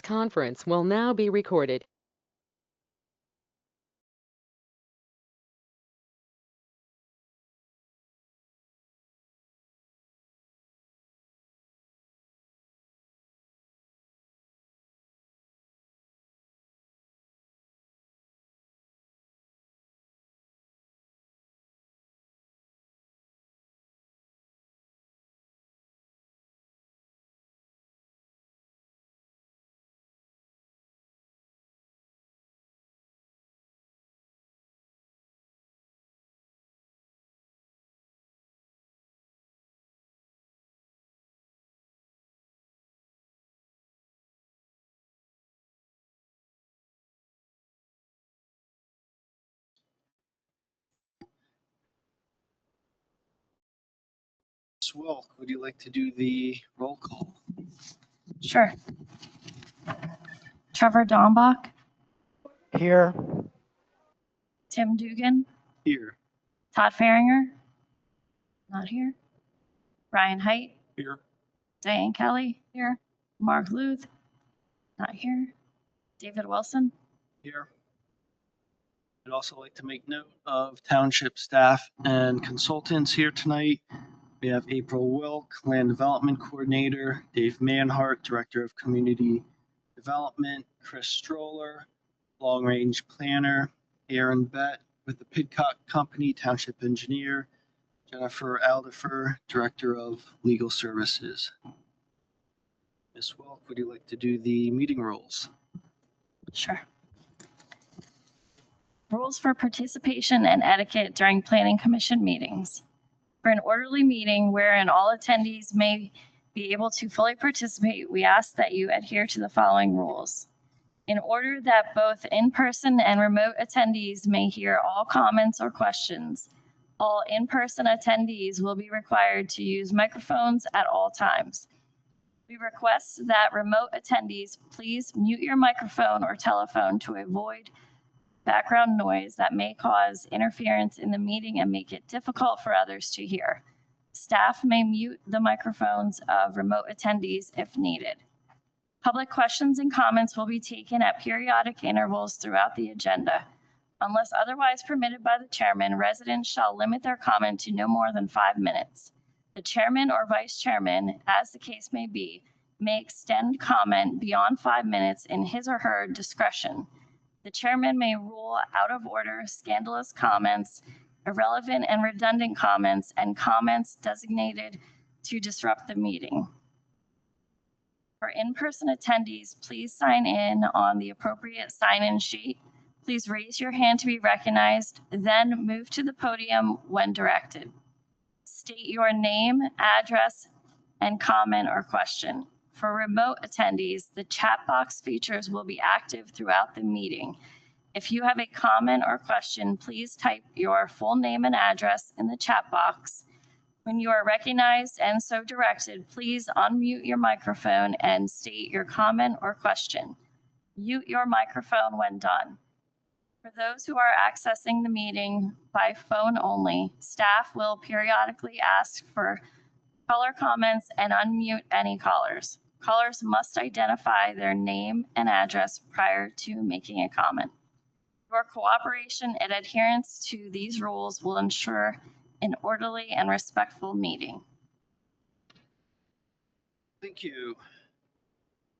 conference will now be recorded. Ms. Wilk, would you like to do the roll call? Sure. Trevor Dombach, Here. Tim Dugan, Here. Todd Farringer, not here. Ryan Height, Here. Diane Kelly, here. Mark Luth, not here. David Wilson, Here. I'd also like to make note of township staff and consultants here tonight. We have April Wilk, Land Development Coordinator, Dave Manhart, Director of Community Development, Chris Stroller, Long Range Planner, Aaron Bett with the Pidcock Company, Township Engineer, Jennifer Aldifer, Director of Legal Services. Ms. Wilk, would you like to do the meeting rules? sure. Rules for participation and etiquette during Planning Commission meetings. For an orderly meeting wherein all attendees may be able to fully participate, we ask that you adhere to the following rules. In order that both in-person and remote attendees may hear all comments or questions, all in-person attendees will be required to use microphones at all times. We request that remote attendees please mute your microphone or telephone to avoid background noise that may cause interference in the meeting and make it difficult for others to hear. Staff may mute the microphones of remote attendees if needed. Public questions and comments will be taken at periodic intervals throughout the agenda. Unless otherwise permitted by the chairman, residents shall limit their comment to no more than 5 minutes. The chairman or vice chairman, as the case may be, may extend comment beyond 5 minutes in his or her discretion. The chairman may rule out of order scandalous comments, irrelevant and redundant comments, and comments designated to disrupt the meeting. For in-person attendees, please sign in on the appropriate sign-in sheet. Please raise your hand to be recognized, then move to the podium when directed. State your name, address, and comment or question. For remote attendees, the chat box features will be active throughout the meeting. If you have a comment or question, please type your full name and address in the chat box. When you are recognized and so directed, please unmute your microphone and state your comment or question. Mute your microphone when done. For those who are accessing the meeting by phone only, staff will periodically ask for caller comments and unmute any callers. Callers must identify their name and address prior to making a comment. Your cooperation and adherence to these rules will ensure an orderly and respectful meeting. Thank you.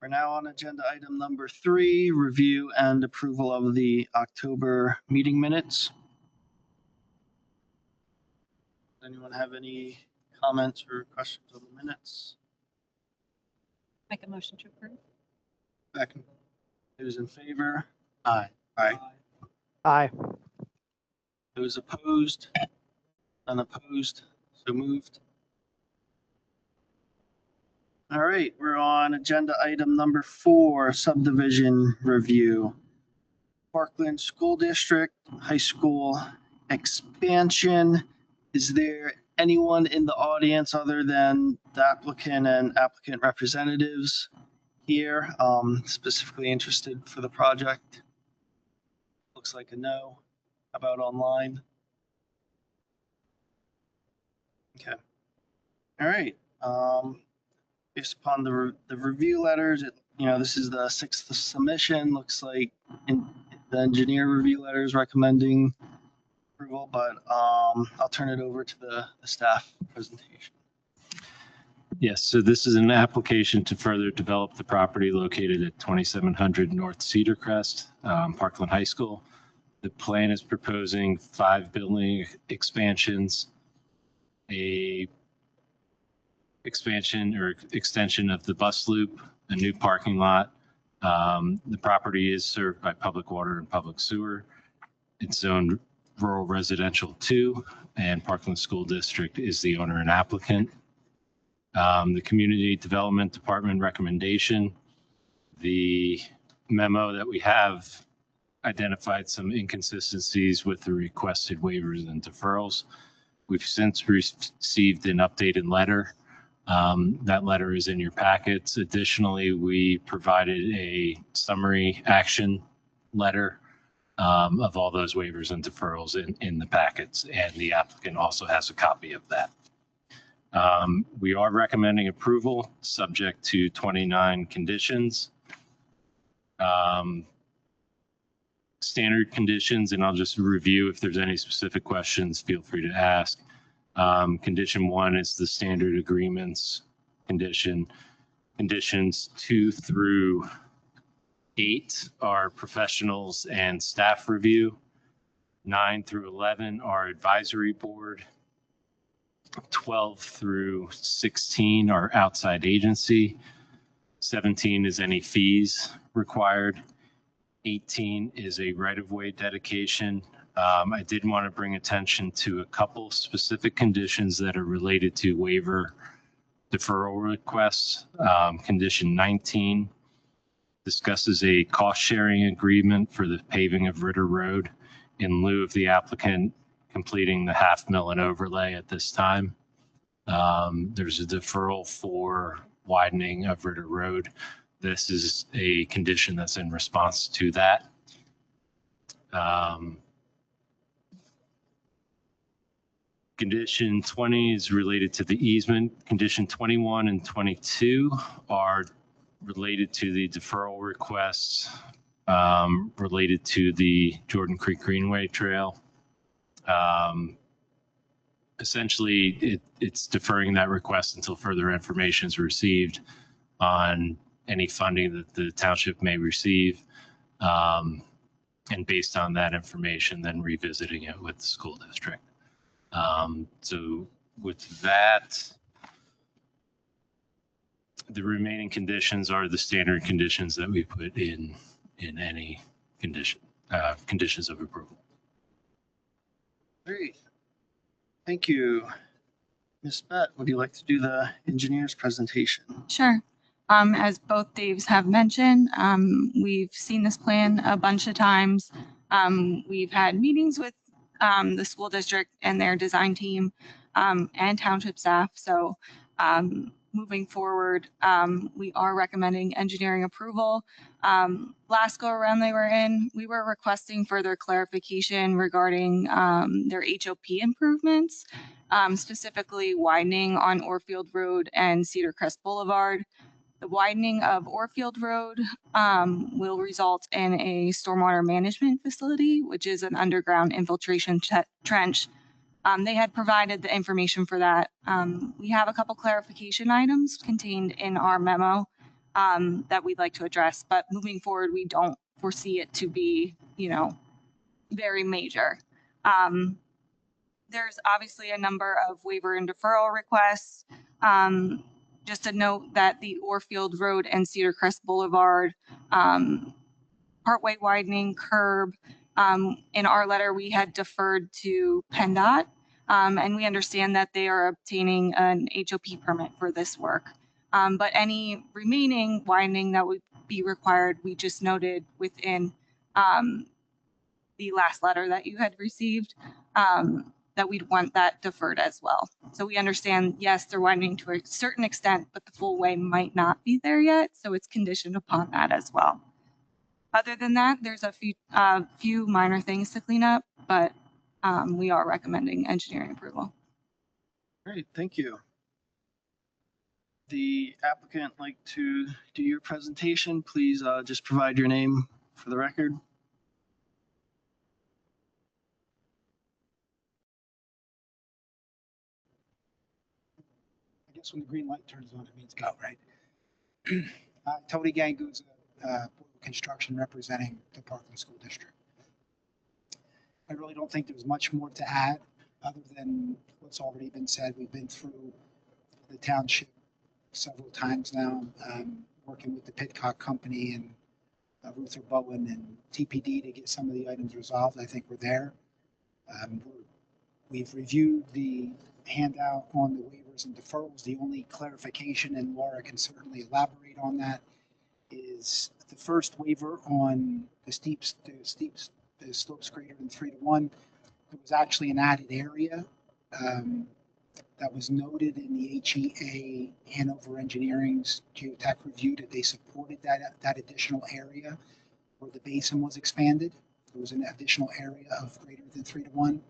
We're now on agenda item number 3, review and approval of the October meeting minutes. Does anyone have any comments or questions on the minutes? Make a motion to approve. Second. Those in favor? Aye. Aye. Aye. Those opposed? Unopposed? So moved. All right, we're on agenda item number 4, subdivision review. Parkland School District, high school expansion. Is there anyone in the audience other than the applicant and applicant representatives here specifically interested for the project? Looks like a no. How about online? Okay. All right. based upon the review letters, this is the 6th submission. Looks like the engineer review letter is recommending approval, but I'll turn it over to the staff presentation. Yes, so this is an application to further develop the property located at 2700 North Cedar Crest, Parkland High School. The plan is proposing 5 building expansions, a expansion or extension of the bus loop, a new parking lot. The property is served by public water and public sewer. It's zoned rural residential 2, and Parkland School District is the owner and applicant. The Community Development Department recommendation, the memo that we have identified some inconsistencies with the requested waivers and deferrals. We've since received an updated letter. That letter is in your packets. Additionally, we provided a summary action letter of all those waivers and deferrals in the packets, and the applicant also has a copy of that. We are recommending approval subject to 29 conditions. Standard conditions, and I'll just review if there's any specific questions, feel free to ask. Condition 1 is the standard agreements condition. Conditions 2 through 8 are professionals and staff review. 9 through 11 are advisory board. 12 through 16 are outside agency. 17 is any fees required. 18 is a right-of-way dedication. I did want to bring attention to a couple specific conditions that are related to waiver deferral requests. Condition 19 discusses a cost-sharing agreement for the paving of Ritter Road in lieu of the applicant completing the half-mill and overlay at this time. There's a deferral for widening of Ritter Road. This is a condition that's in response to that. Condition 20 is related to the easement. Condition 21 and 22 are related to the deferral requests related to the Jordan Creek Greenway Trail. Essentially, it's deferring that request until further information is received on any funding that the township may receive. And based on that information, then revisiting it with the school district. So with that, the remaining conditions are the standard conditions that we put in any condition, conditions of approval. Great. Thank you. Ms. Bett, would you like to do the engineer's presentation? Sure. As both Daves have mentioned, we've seen this plan a bunch of times. We've had meetings with the school district and their design team and township staff. So moving forward, we are recommending engineering approval. Last go around they were in, we were requesting further clarification regarding their HOP improvements, specifically widening on Orfield Road and Cedar Crest Boulevard. The widening of Orfield Road will result in a stormwater management facility, which is an underground infiltration trench. They had provided the information for that. We have a couple clarification items contained in our memo that we'd like to address, but moving forward, we don't foresee it to be, very major. There's obviously a number of waiver and deferral requests. Just to note that the Orfield Road and Cedar Crest Boulevard partway widening curb, in our letter, we had deferred to PennDOT, and we understand that they are obtaining an HOP permit for this work. But any remaining widening that would be required, we just noted within the last letter that you had received, that we'd want that deferred as well. So we understand, yes, they're widening to a certain extent, but the full way might not be there yet. So it's conditioned upon that as well. Other than that, there's a few minor things to clean up, but we are recommending engineering approval. Great, thank you. the applicant like to do your presentation, please just provide your name for the record. I guess when the green light turns on, it means go, right? Tony Ganguza, construction representing the Parkland School District. I really don't think there's much more to add other than what's already been said. We've been through the township several times now, working with the Pitcock Company and Ruther Bowen and TPD to get some of the items resolved. I think we're there. We've reviewed the handout on the waivers and deferrals. The only clarification, and Laura can certainly elaborate on that, is the first waiver on the slopes greater than 3 to 1. It was actually an added area that was noted in the HEA Hanover Engineering's geotech review that they supported that additional area where the basin was expanded. There was an additional area of greater than 3 to 1.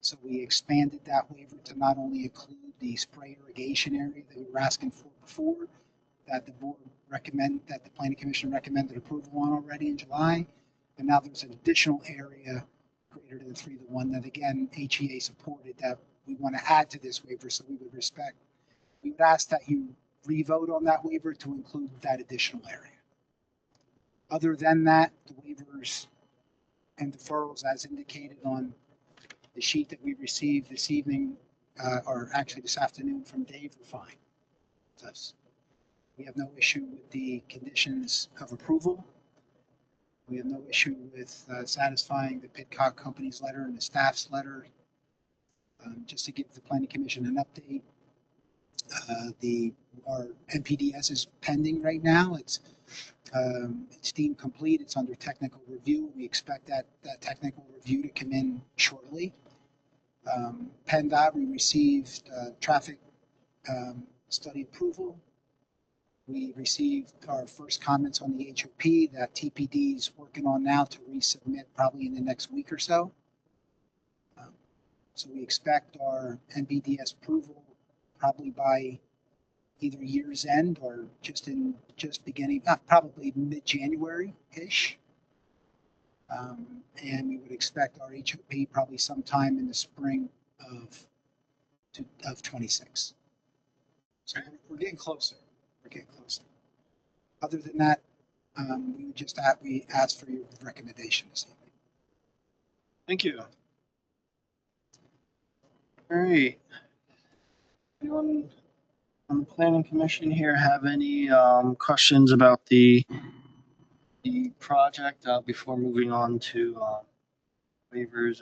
So we expanded that waiver to not only include the spray irrigation area that we were asking for before, that the board that the planning commission recommended approval on already in July, but now there's an additional area greater than 3 to 1 that again HEA supported that we want to add to this waiver. So we would ask that you re-vote on that waiver to include that additional area. Other than that, the waivers and deferrals as indicated on the sheet that we received this evening, or actually this afternoon from Dave, are fine. Thus, we have no issue with the conditions of approval. We have no issue with satisfying the Pitcock Company's letter and the staff's letter. Just to give the Planning Commission an update, our NPDS is pending right now. It's deemed complete. It's under technical review. We expect that technical review to come in shortly. PennDOT, we received traffic study approval. We received our first comments on the HOP that TPD is working on now to resubmit probably in the next week or so. So we expect our NPDS approval probably by either year's end or just beginning, probably mid-January-ish. And we would expect our HOP probably sometime in the spring of 26. So we're getting closer. We're getting closer. Other than that, we ask for your recommendation this evening. Thank you. All right. Anyone on the planning commission here have any questions about the project before moving on to waivers?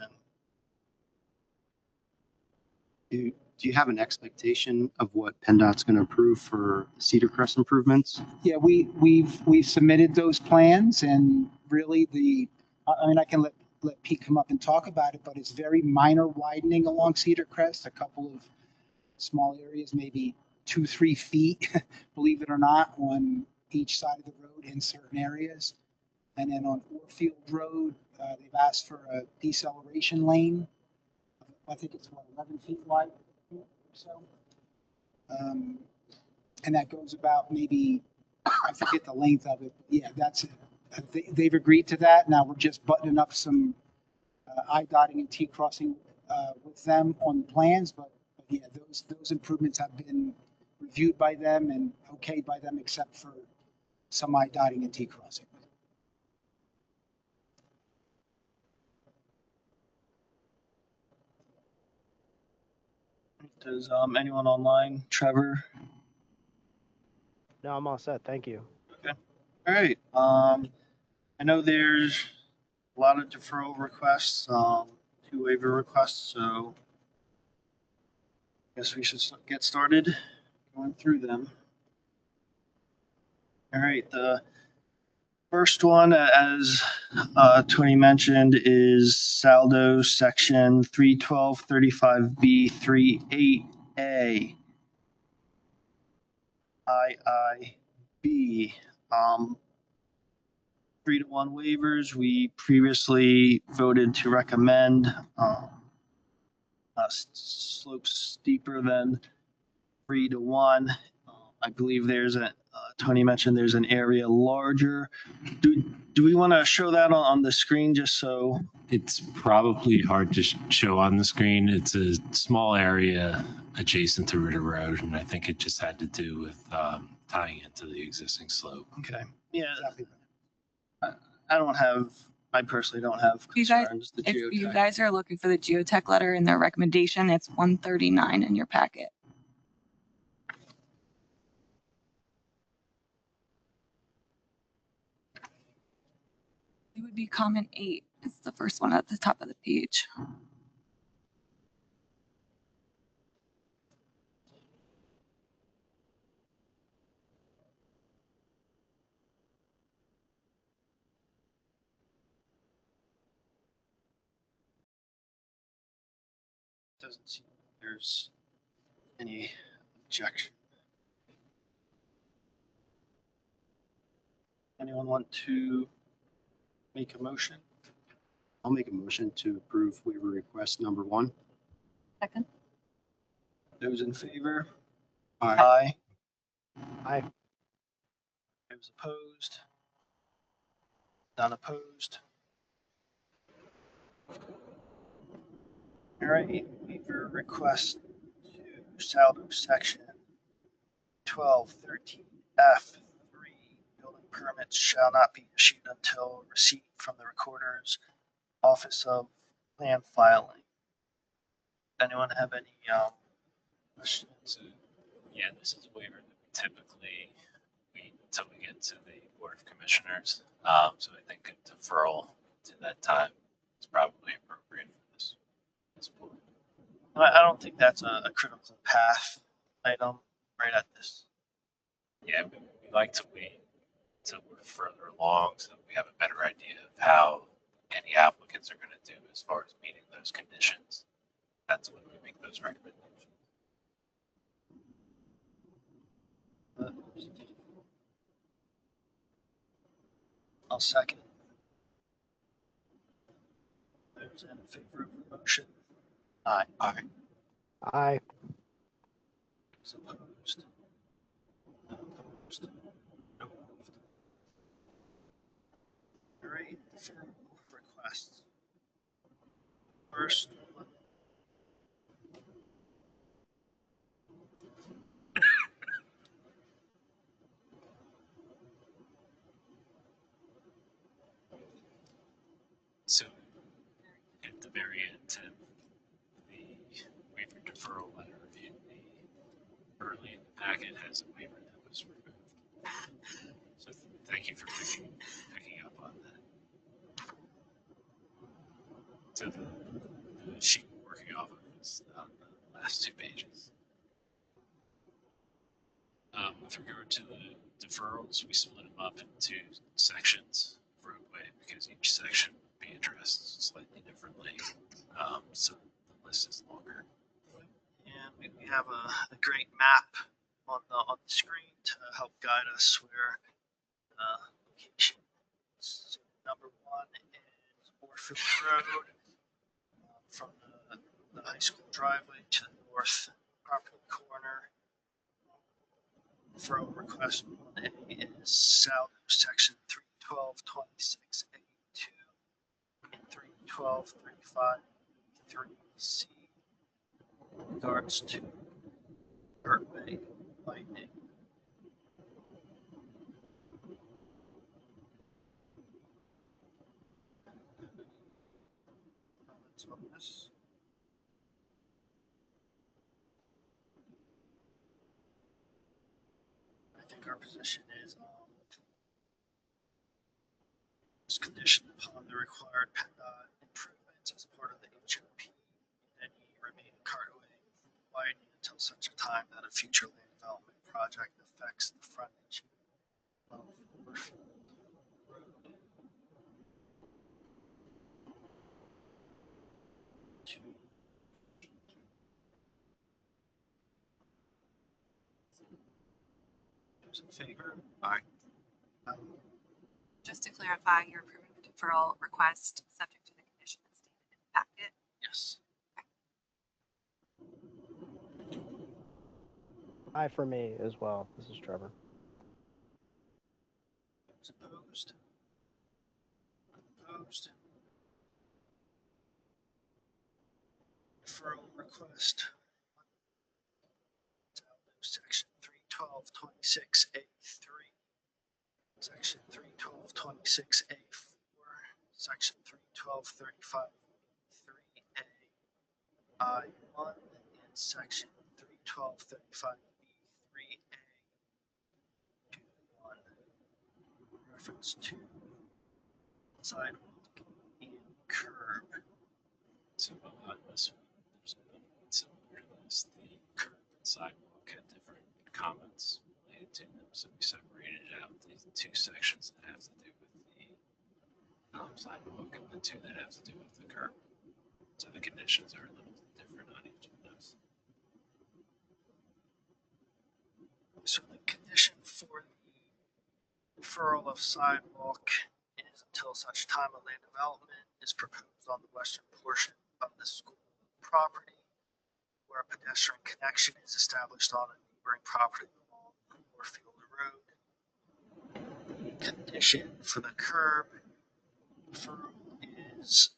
And do you have an expectation of what PennDOT's going to approve for Cedar Crest improvements? Yeah, we've submitted those plans, and really I can let Pete come up and talk about it, but it's very minor widening along Cedar Crest, a couple of small areas, maybe 2-3 feet, believe it or not, on each side of the road in certain areas. And then on Orfield Road, they've asked for a deceleration lane. I think it's 11 feet wide or so. And that goes about maybe, I forget the length of it. Yeah, that's it. They've agreed to that. Now we're just buttoning up some I-dotting and T-crossing with them on the plans, but yeah, those improvements have been reviewed by them and okayed by them, except for some I-dotting and T-crossing. does anyone online, Trevor? No, I'm all set. Thank you. Okay. All right. I know there's a lot of deferral requests, 2 waiver requests, so I guess we should get started going through them. All right. The first one, as Tony mentioned, is Saldo Section 31235B 38A. IIB. 3 to 1 waivers. We previously voted to recommend slopes steeper than 3 to 1. I believe there's Tony mentioned there's an area larger. Do we want to show that on the screen just so? It's probably hard to show on the screen. It's a small area adjacent to Ritter Road, and I think it just had to do with tying into the existing slope. Okay. Yeah, Exactly. I personally don't have You guys- concerns. The If you geotech. guys are looking for the geotech letter in their recommendation, it's 139 in your packet. It would be comment 8. It's the first one at the top of the page. Doesn't seem like there's any objection. Anyone want to make a motion? I'll make a motion to approve waiver request number 1. Second. Those in favor? Aye. Aye. Those opposed? None opposed? All right, waiver request to SALDO section 1213F3. Building permits shall not be issued until receipt from the recorder's office of plan filing. Anyone have any questions? So, yeah, this is a waiver that we typically wait until we get to the Board of Commissioners. So I think a deferral to that time is probably appropriate for this board. I don't think that's a critical path item right at this. Yeah, we like to wait until we're further along so that we have a better idea of how any applicants are going to do as far as meeting those conditions. That's when we make those recommendations. I'll second. Those in favor of the motion? Aye. Aye. Aye. Those opposed? None opposed? No moved. All right, deferral requests. First one. So at the very end, the waiver deferral letter in the early in the packet has a waiver that was removed. So thank you for picking up on that. So the sheet we're working off of is on the last 2 pages. With regard to the deferrals, we split them up into sections of roadway because each section would be addressed slightly differently. So the list is longer. And we have a great map on the screen to help guide us where location. So number 1 is Orford Road, from the high school driveway to the north property corner. Deferral request 1A is SALDO section 31226A2 and 31235E3C. Regards to Birthday Lightning. Comments on this? I think our position is conditioned upon the required PennDOT improvements as part of the HOP and any remaining cartway widening until such a time that a future land development project affects the frontage of Orford Road. Those in favor? Aye. Just to clarify, you're approving the deferral request subject to the conditions stated in the packet. Yes. Aye for me as well. This is Trevor. Those opposed? Opposed. Deferral request. Section 31226A3. Section 31226A4. Section 31235B3A. I1 and section 31235B3A. 1. Reference to sidewalk and curb. So on this one, there's another one similar to this. The curb and sidewalk had different comments related to them, so we separated out these two sections that have to do with the sidewalk and the two that have to do with the curb. So the conditions are a little different on each of those. So the condition for the deferral of sidewalk is until such time a land development is proposed on the western portion of the school property where a pedestrian connection is established on a neighboring property along Warfield Road. The condition for the curb deferral is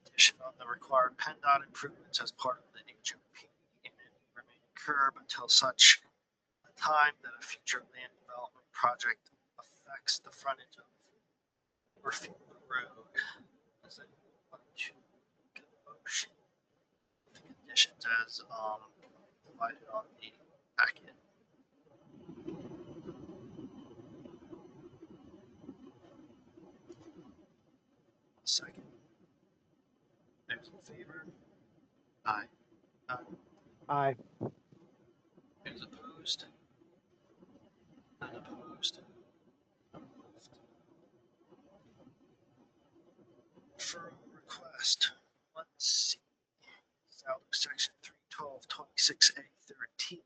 condition on the required PennDOT improvements as part of the HOP and any remaining curb until such a time that a future land development project affects the frontage of Warfield Road. Does anyone want to get a motion? The conditions as provided on the packet. Second. Those in favor? Aye. Aye. Those opposed? None opposed. Referral request 1C. South section 31226A13.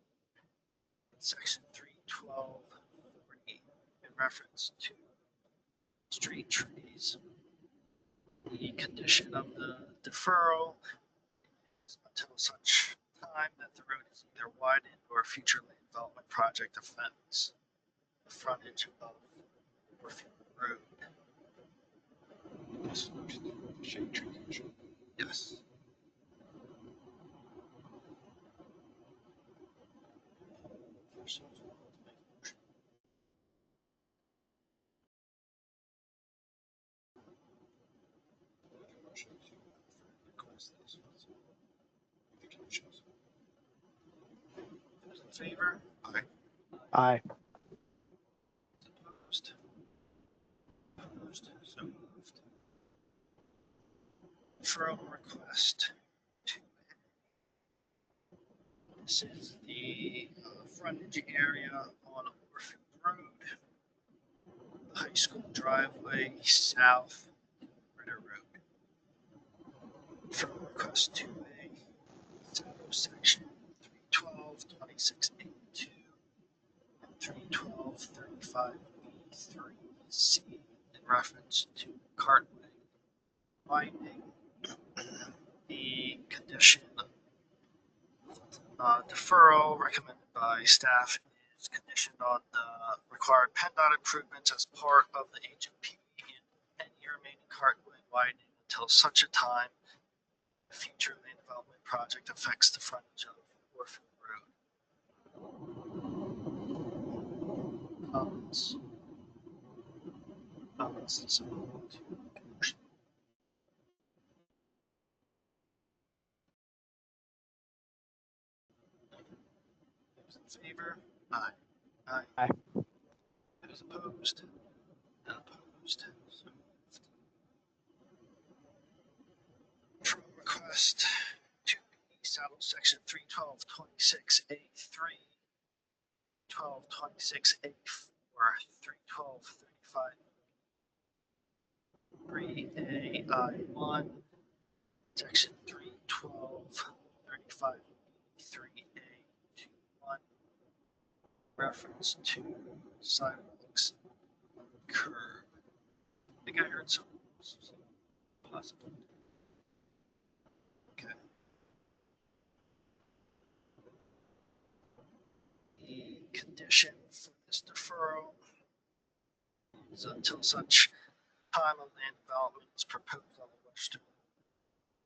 Section 31240 in reference to street trees. The condition of the deferral is until such time that the road is either widened or a future land development project affects the frontage of Warfield Road. Shade tree condition. Yes. Those in favor? Aye. Aye. Opposed? Opposed? So moved. Referral request 2A. This is the frontage area on Warfield Road, the high school driveway south Ritter Road. Referral request 2A, section 31226A2 and 31235B3C in reference to cartway widening. The condition deferral recommended by staff is conditioned on the required PennDOT improvements as part of the HOP and any remaining cartway widening until such a time a future land development project affects the frontage of Warfield Road. Comments? Comments to support? Those in favor? Aye. Aye. Aye. Those opposed? None opposed. So moved. From request to be saddle section 31226A3, 1226A4, 31235 3AI1, section 31235B3A21, reference to sidewalks curb. I think I heard some possible. Okay. the condition for this deferral is until such time of land development is proposed on the western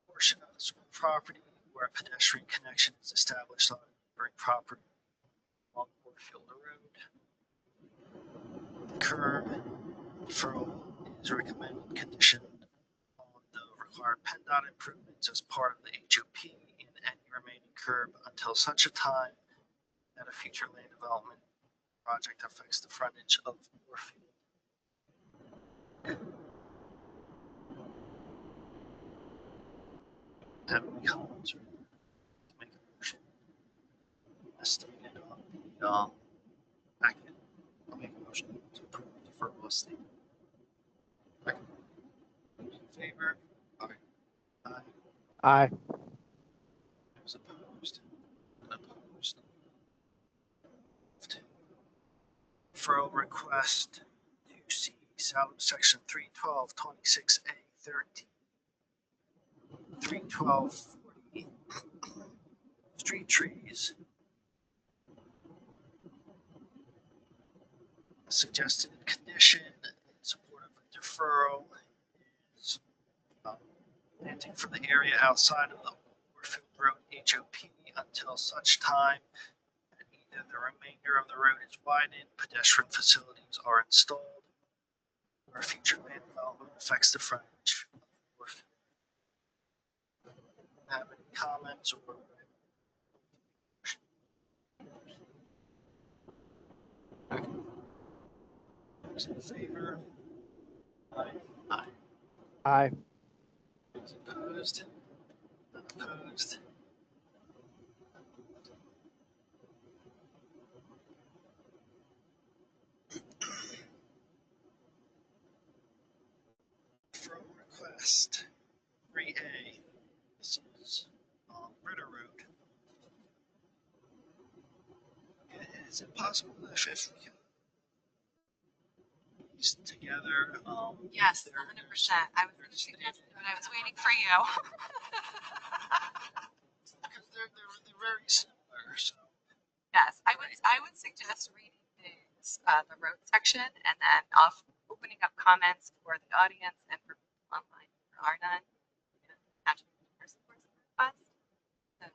portion of the school property where a pedestrian connection is established on a neighboring property along Warfield Road. The curb deferral is recommended conditioned on the required PennDOT improvements as part of the HOP and any remaining curb until such a time that a future land development project affects the frontage of Warfield. Have any comments or make a motion? As stated on the packet, I'll make a motion to approve the deferral as stated. Second. Those in favor? Aye. Aye. Those opposed? Unopposed. Referral request to see section 312-26A-13. 312-40 street trees. A suggested condition in support of a deferral is planting for the area outside of the Warfield Road HOP until such time that either the remainder of the road is widened, pedestrian facilities are installed, or future land development affects the frontage of Warfield. Have any comments or those in favor? Aye. Aye. Aye. Those opposed? Unopposed? From request 3A, this is on Ritter Road. Is it possible if we can piece together? Yes, 100%. I was waiting for you. Because they're very similar, so. Yes, I would suggest reading the road section and then opening up comments for the audience and for people online who are none. Township supports the request. So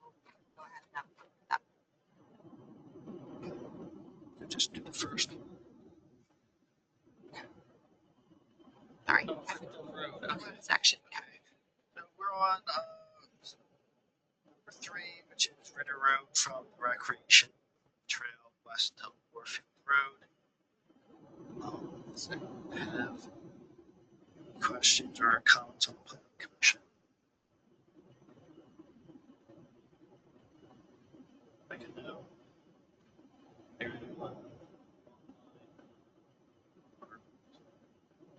go ahead and have that. Just do the first one. Sorry, No, for the road. the road section. Yeah. So we're on number 3, which is Ritter Road from the Recreation Trail west of Warfield Road. So have questions or comments on the planning commission? Make a note. Anyone or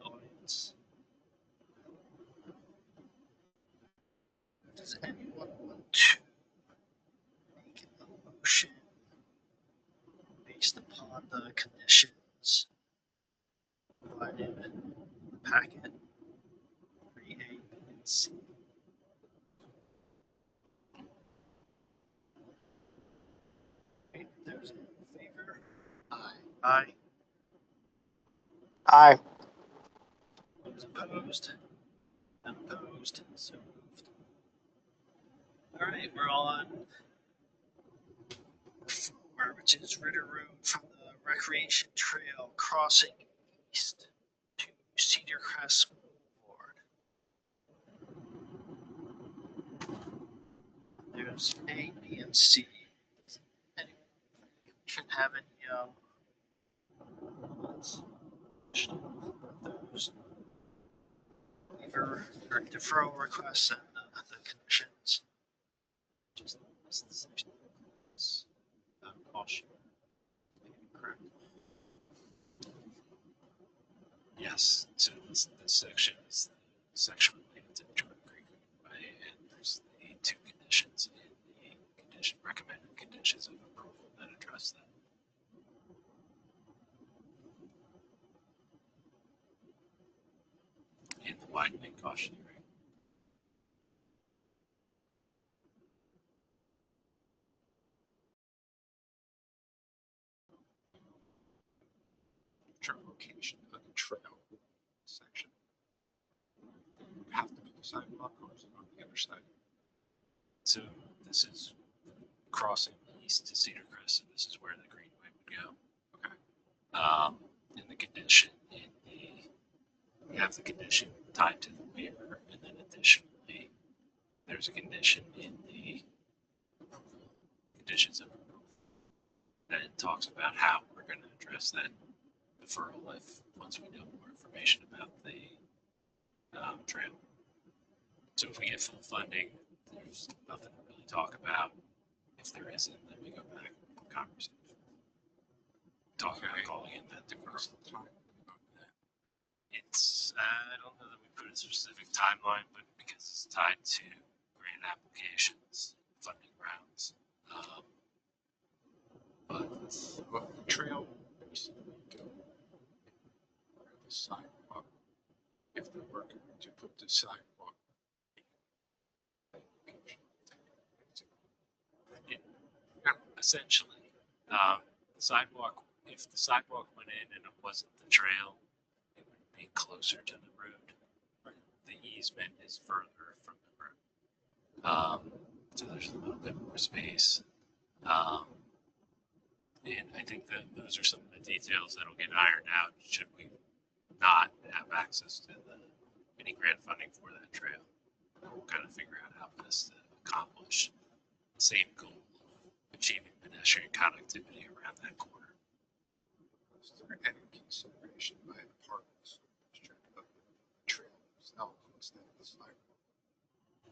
audience? Does anyone want to make a motion based upon the conditions provided in the packet? 3A, B, and C. Okay, those in favor? Aye. Aye. Aye. Those opposed? Unopposed? So moved. All right, we're on 4, which is Ritter Road from the Recreation Trail crossing east to Cedar Crest Boulevard. There's A, B, and C. Anyone can have any comments? Those waiver or deferral requests and the conditions. Just list the section. Caution. Correct. Yes, so this section is the section related to Jordan Creek Way, and there's the 2 conditions in the recommended conditions of approval that address that. And the widening caution. future location of the trail section. You have to put the sidewalk or is it on the other side? So this is crossing east to Cedar Crest, and this is where the greenway would go. Okay. In the condition, we have the condition tied to the waiver, and then additionally, there's a condition in the conditions of approval that it talks about how we're going to address that deferral once we know more information about the trail. So if we get full funding, there's nothing to really talk about. If there isn't, then we go back to conversation. Talk about calling in that deferral. It's, I don't know that we put a specific timeline, but because it's tied to grant applications, funding rounds. But Well, the trail basically go where the sidewalk, if they're working to put the sidewalk. Essentially, the sidewalk, if the sidewalk went in and it wasn't the trail, it would be closer to the road. Right? The easement is further from the road. So there's a little bit more space. And I think that those are some of the details that'll get ironed out should we not have access to any grant funding for that trail. We'll kind of figure out how best to accomplish the same goal of achieving pedestrian connectivity around that corner. Is there any consideration by the park district of the trail itself instead of the sidewalk?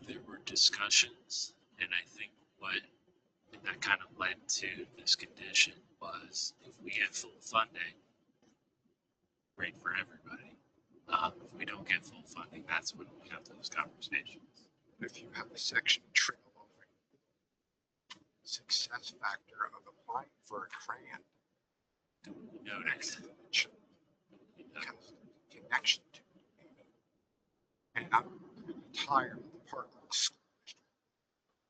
There were discussions, and I think what that kind of led to this condition was if we get full funding, great for everybody. If we don't get full funding, that's when we have those conversations. If you have a section trail over success factor of applying for a grant, Noted. because the connection to it. And I'm really tired of the Parkland School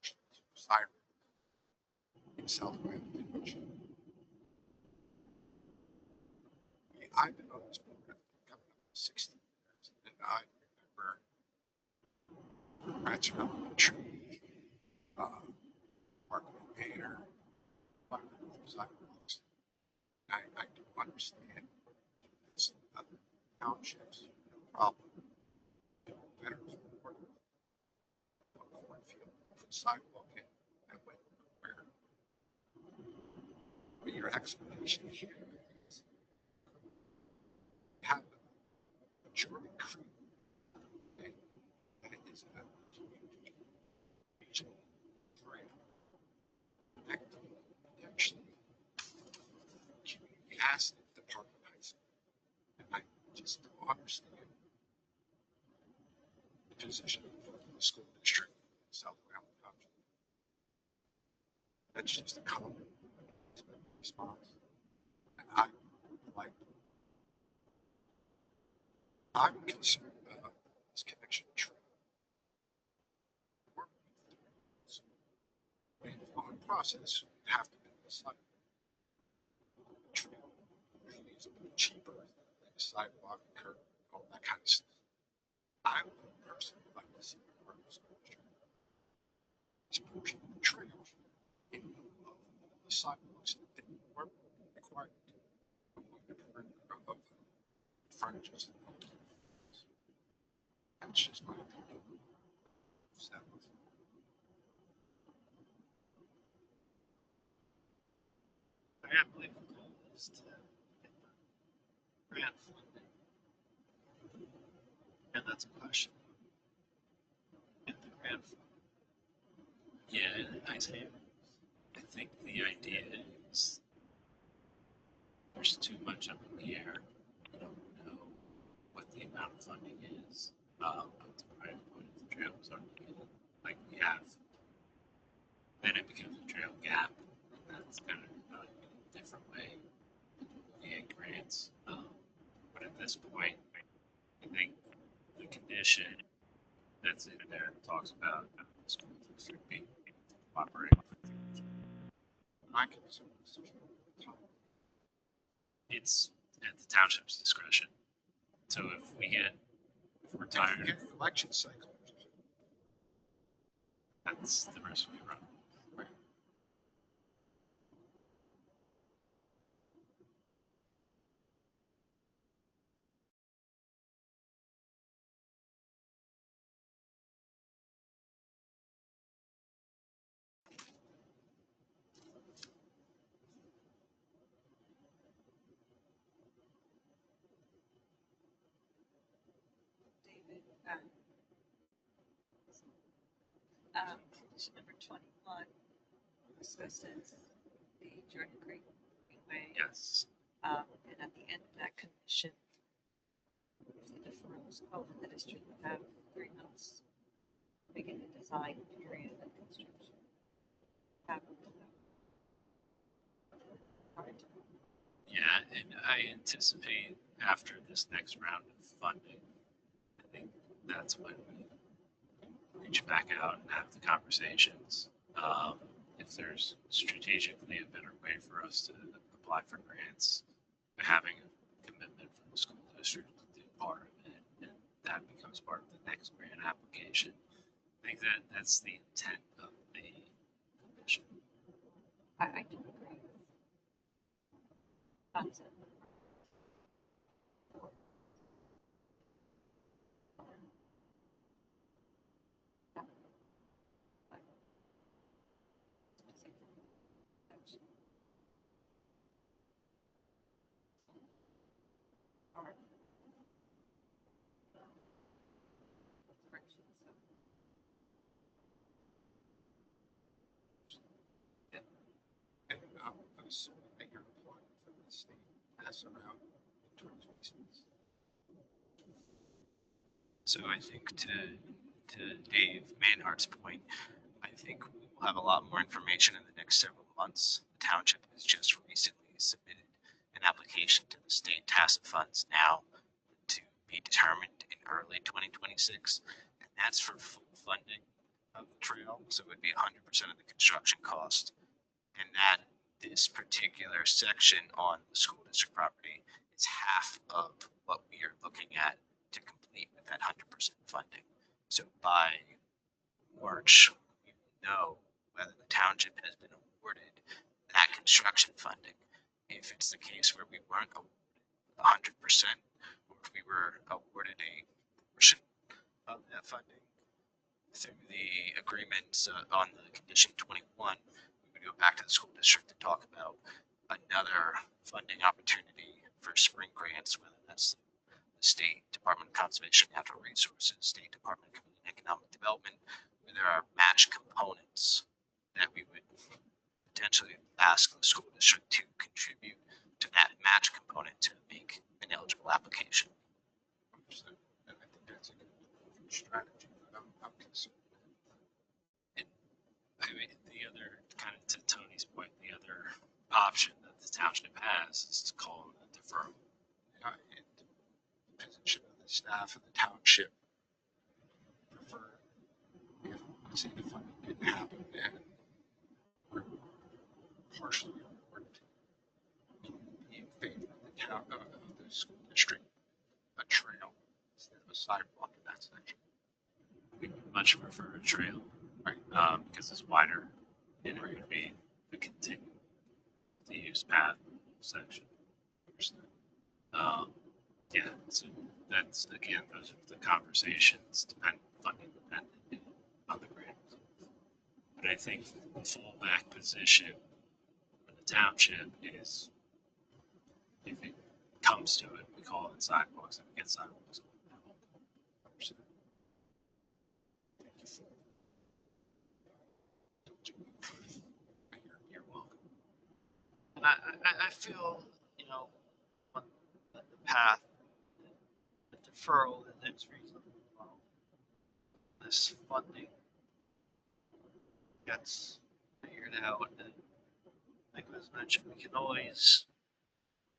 District siren in South Miami Beach. I mean, I've been on this program coming up to 60 years, and I remember Rats Elementary, Parkland Manor, sidewalks. I do understand it's other townships, no problem. Better for cornfield, put sidewalk in, and went where. But your explanation here is have a majority creek, and it is a community regional trail. Actually, community asset department high school. And I just don't understand the position of the school district in South Miami Township. That's just a common response. And I'm concerned about this connection trail. On process, you have to be the sidewalk. Trail maybe is a bit cheaper than a sidewalk, curb, all that kind of stuff. I would personally like to see the park school district. It's pushing the trail in lieu of the sidewalks that weren't required to avoid the perimeter of frontages. That's just my opinion. So, I believe the goal is to get the grant funding. And that's a question. Get the grant funding. Yeah, I think the idea is there's too much up in the air. We don't know what the amount of funding is. But the private point of the trail is already given, like we have. Then it becomes a trail gap. And that's going to be done in a different way. Looking at grants. But at this point, I think the condition that's in there talks about the school district being operating. my concern is It's at the township's discretion. So if we're tired, Get election cycle. that's the risk we run. David, condition number 21 discusses the Jordan Creek Greenway. Yes. And at the end of that condition, the deferrals called in the district will have 3 months to begin the design period of construction. Yeah, and I anticipate after this next round of funding, I think that's when we reach back out and have the conversations. If there's strategically a better way for us to apply for grants, having a commitment from the school district to do part of it, and that becomes part of the next grant application. I think that's the intent of the commission. I can agree with concept. And I'm assuming that you're applying for the state as around 2026. So I think to Dave Manhart's point, I think we'll have a lot more information in the next several months. The township has just recently submitted an application to the state TASA funds now to be determined in early 2026, and that's for full funding of the trail. So it would be 100% of the construction cost, and that this particular section on the school district property is half of what we are looking at to complete with that 100% funding. So by March, we will know whether the township has been awarded that construction funding. If it's the case where we weren't awarded 100%, or if we were awarded a portion of that funding through the agreements on the condition 21, we would go back to the school district to talk about another funding opportunity for spring grants, whether that's the State Department of Conservation and Natural Resources, State Department of Community and Economic Development, where there are match components that we would potentially ask the school district to contribute to that match component to make an eligible application. And I think that's a good strategy, but I'm concerned. I mean, the other, kind of to Tony's point, the other option that the township has is to call it a deferral. And the position of the staff of the township prefer if, let's say, the funding didn't happen and we're partially awarded, be in favor of the town, of the school district, a trail instead of a sidewalk in that section. We would much prefer a trail, right? Because it's wider and it would be the continued use path section. Yeah, so that's again, those are the conversations funding dependent on the grant. But I think the fallback position for the township is if it comes to it, we call it sidewalks and we get sidewalks. You're welcome. And I feel, you know, on the path, the deferral is reasonable. This funding gets figured out, and like was mentioned, we can always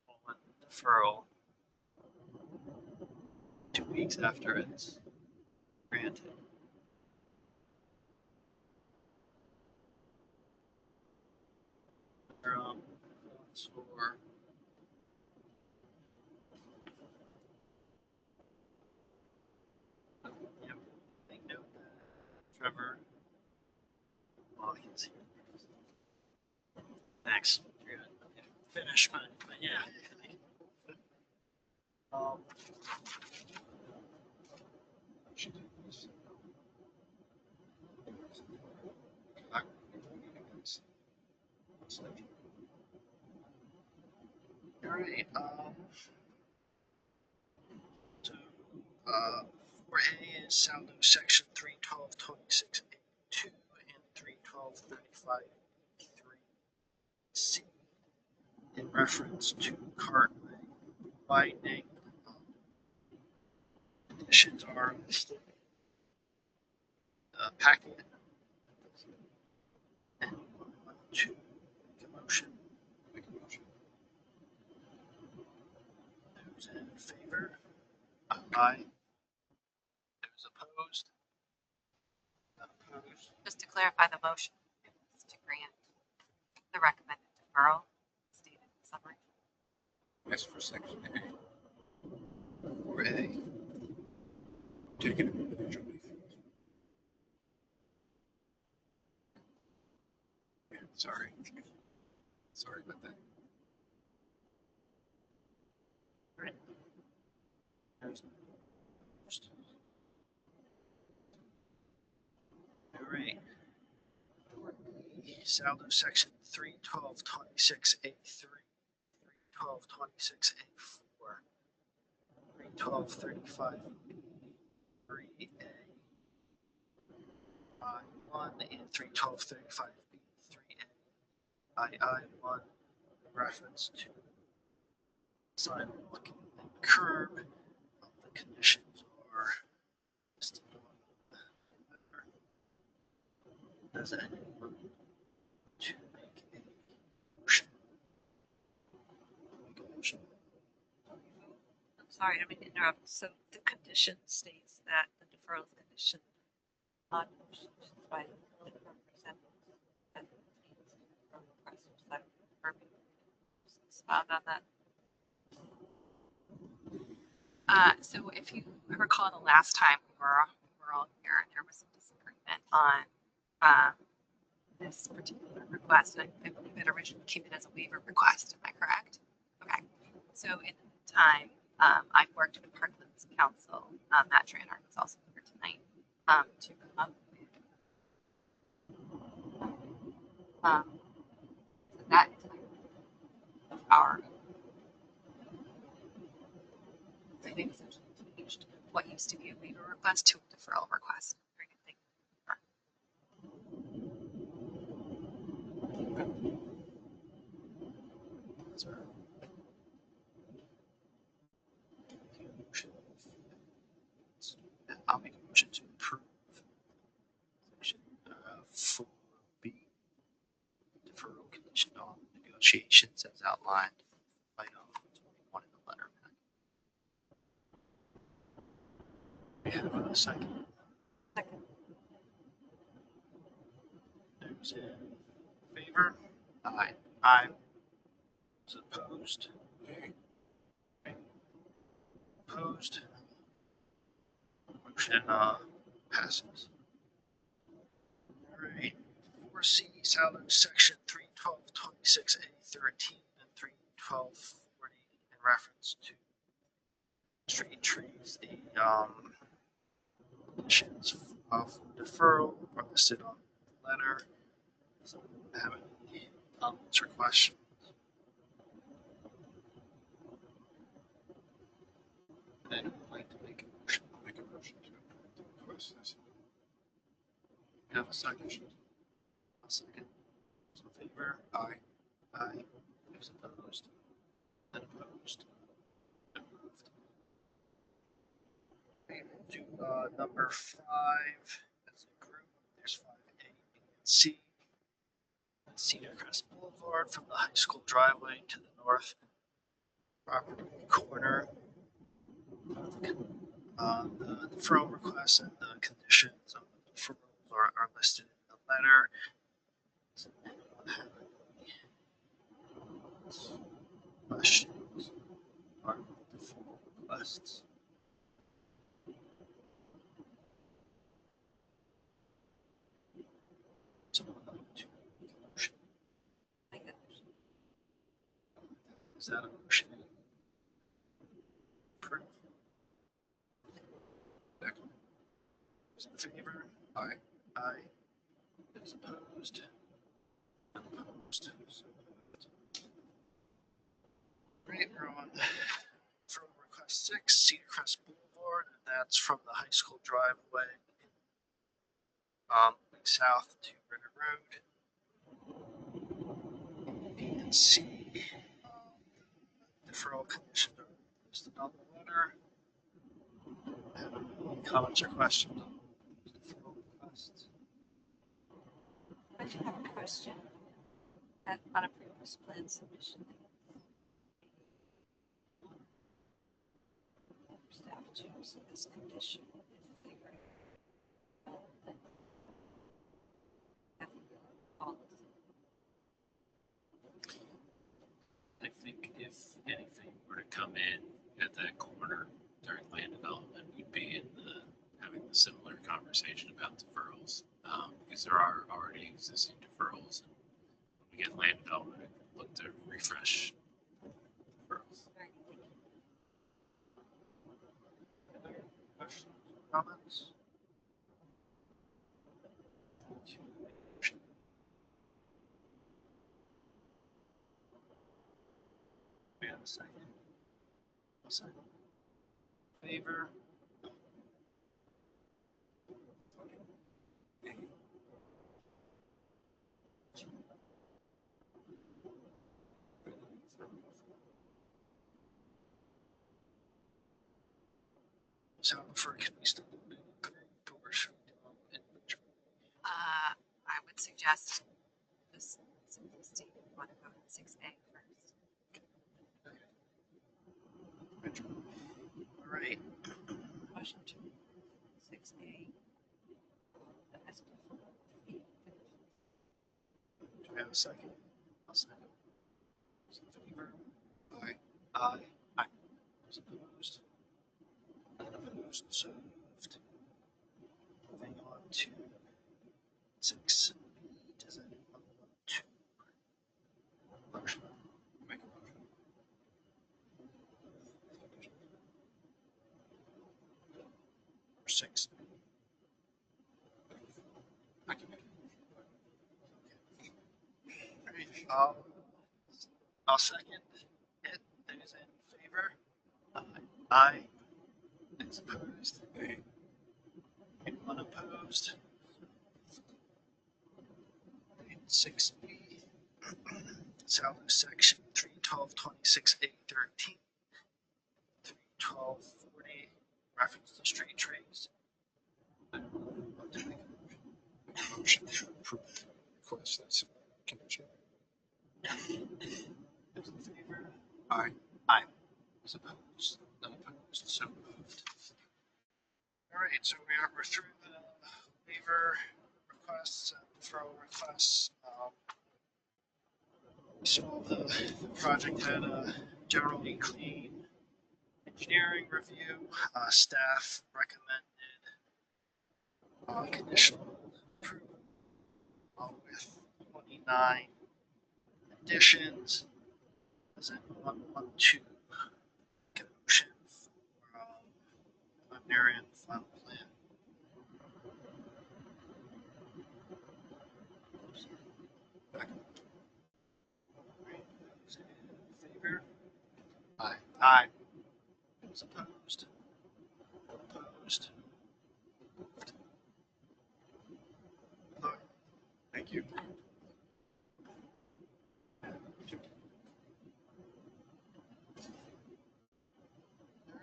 call it deferral 2 weeks after it's granted. Or Trevor. Watkins. Thanks. You're gonna finish, but yeah. Um, all right. So, 4A is Sound Section 312.26A2 and 312.35A3C in reference to cartway widening. Conditions are listed. Packet. And to make a motion. Those in favor? Aye. Those opposed? None opposed. Just to clarify the motion, is to grant the recommended deferral stated in summary. That's for section A. 4A. Taking individually. Yeah, sorry. Sorry about that. All right. Saldo section 312.26A3, 312.26A4, 312.35B3A, I1 and 312.35B3A, II1 in reference to sidewalk and curb. The conditions are listed on the letter. Does anyone to make a motion? Make a motion. I'm sorry, I didn't mean to interrupt. So the condition states that the deferral is conditioned on motions by the political representatives and the from the press side of the permit. Expound on that. So if you recall the last time we were all here, there was some disagreement on this particular request. And I believe it originally came in as a waiver request. Am I correct? Okay. So in the meantime, I've worked with Parklands Council. Matt Tranard was also here tonight to come up with that of our. I think essentially changed what used to be a waiver request to a deferral request. Very good thing. I'll make a motion to approve section 4B, deferral condition on negotiations as outlined by item 21 in the letter. We have a second. Second. Those in favor? Aye. Aye. Those opposed? Opposed? Motion passes. All right. 4C, salary section 312.26A13 and 312.40 in reference to street trees. The conditions of deferral are listed on the letter. So have any comments or questions? Then I'd like to make a motion. Make a motion to approve the request. You have a second? A second. Those in favor? Aye. Aye. Those opposed? None opposed. Approved. Okay, we'll do number 5 as a group. There's 5A, B, and C. Cedar Crest Boulevard from the high school driveway to the north property corner. The deferral requests and the conditions of the deferrals are listed in the letter. Does anyone have any questions or deferral requests? approve? Those in favor? Aye. Aye. Those opposed? None opposed. So moved. Great, we're on for request 6, Cedar Crest Boulevard, and that's from the high school driveway south to Ritter Road. B and C. Deferral condition are listed on the letter. Any comments or questions on deferral requests? I do have a question. On a previous plan submission, staff chose this condition. I think if anything were to come in at that corner during land development, we'd be having a similar conversation about deferrals, because there are already existing deferrals. When we get land development, we look to refresh deferrals. Other questions, comments? We have a second. A second. Favor? So before can we still do it in group or should we do it individually? I would suggest this simplicity. You want to go to 6A first. All right. Motion to 6A. Do we have a second? I'll second. Those in favor? Aye. Aye. Aye. Those opposed? None opposed, so moved. Moving on to 6B. Does anyone want to motion? Make a motion. Or 6? I can make it. I'll second it. Those in favor? Aye. Aye. Those opposed? Aye. Anyone opposed? 6B. Salvo section 31226A13. 31240. Reference to street trees. Want to make a motion? Motion to approve the request. That's a condition. Those in favor? Aye. Aye. Those opposed? None opposed, so moved. All right, so we're through the waiver requests, deferral requests. So the project had a generally clean engineering review. Staff recommended conditional approval with 29 additions. Does anyone want to get a motion for preliminary and final plan? Those in favor? Aye. Aye. Those opposed? Opposed? Thank you. All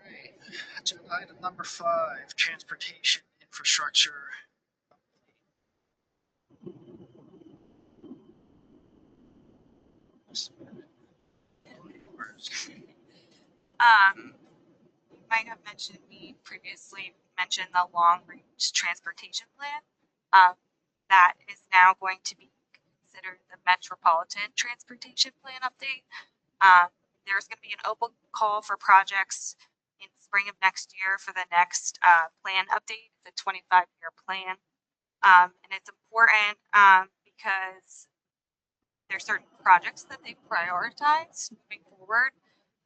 right, agenda item number 5, transportation infrastructure. You might have mentioned me previously mentioned the long range transportation plan. That is now going to be considered the metropolitan transportation plan update. There's going to be an open call for projects in spring of next year for the next plan update. It's a 25-year plan. And it's important because there's certain projects that they prioritize moving forward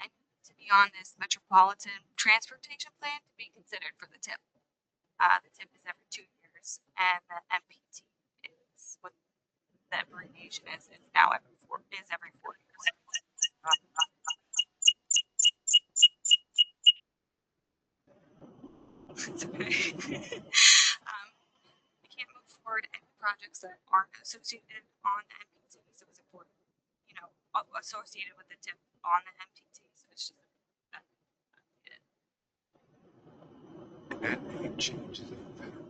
and to be beyond this metropolitan transportation plan to be considered for the TIP. The TIP is every 2 years, and the MPT is what the abbreviation is. It's now every 4 years. It's okay. We can't move forward any projects that aren't associated on the MPT, so it's important, associated with the TIP on the MPT. So it's just And that name change is a federal.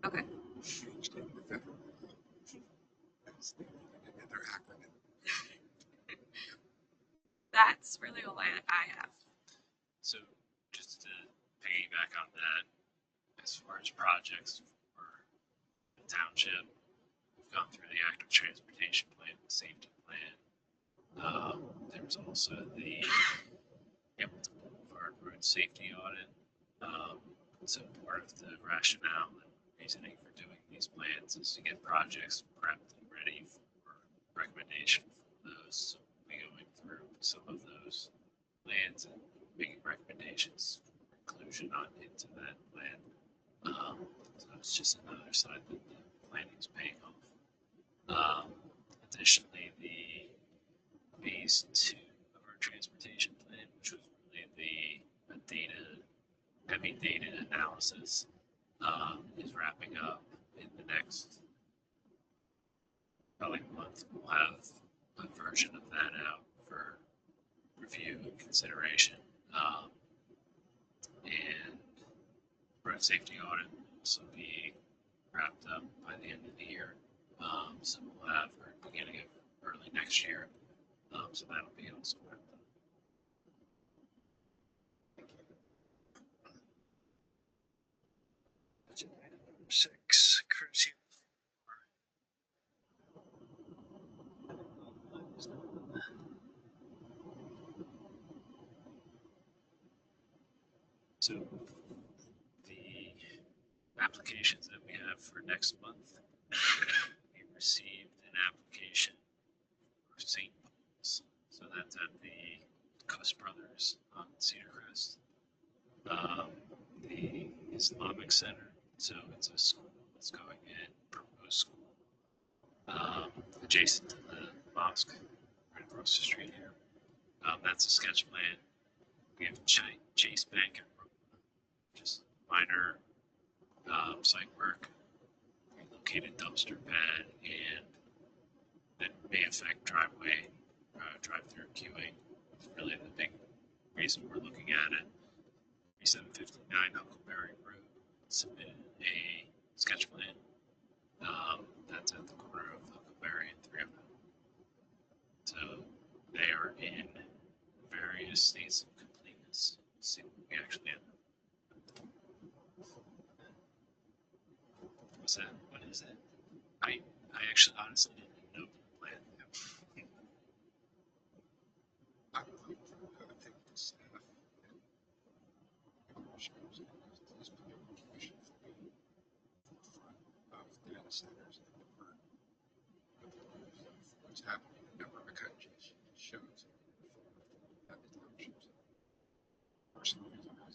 okay. Changed in the federal. That's another acronym. That's really all I have. So just to piggyback on that, as far as projects for the township, we've gone through the active transportation plan, the safety plan. There's also the Hamilton Boulevard Road Safety Audit. So part of the rationale and reasoning for doing these plans is to get projects prepped and ready for recommendation for those. So we'll be going through some of those plans and making recommendations for inclusion on into that plan. So it's just another side that the planning is paying off. Additionally, the phase 2 of our transportation plan, which was really the heavy data analysis, is wrapping up in the next probably month. We'll have a version of that out for review and consideration. And road safety audit will also be wrapped up by the end of the year. So we'll have our beginning of early next year. So that'll be also wrapped up. Agenda item number 6, courtesy. So the applications that we have for next month, we received an application for St. Paul's. So that's at the Cuss Brothers on Cedar Crest. The Islamic Center. So it's a school that's going in, proposed school, adjacent to the mosque, right across the street here. That's a sketch plan. We have Chase Bank and just minor site work, relocated dumpster pad, and that may affect driveway, drive-through queuing. It's really the big reason we're looking at it. 3759 Huckleberry Road submitted a sketch plan. That's at the corner of Huckleberry and 300. So they are in various states of completeness. Let's see what we actually have. What's that? What is that? I actually honestly didn't even know the plan. I think the staff and commissioners and these planning commissions will be forefront of data centers and what's happening in a number of the countries shows that the townships personally have.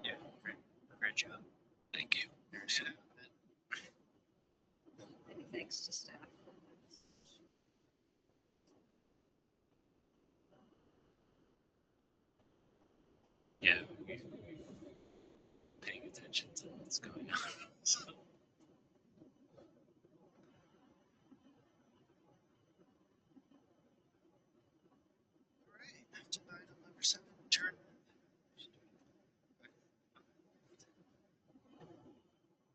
Yeah, great job. Thank you. Many thanks to staff. Yeah, we're paying attention to what's going on. So.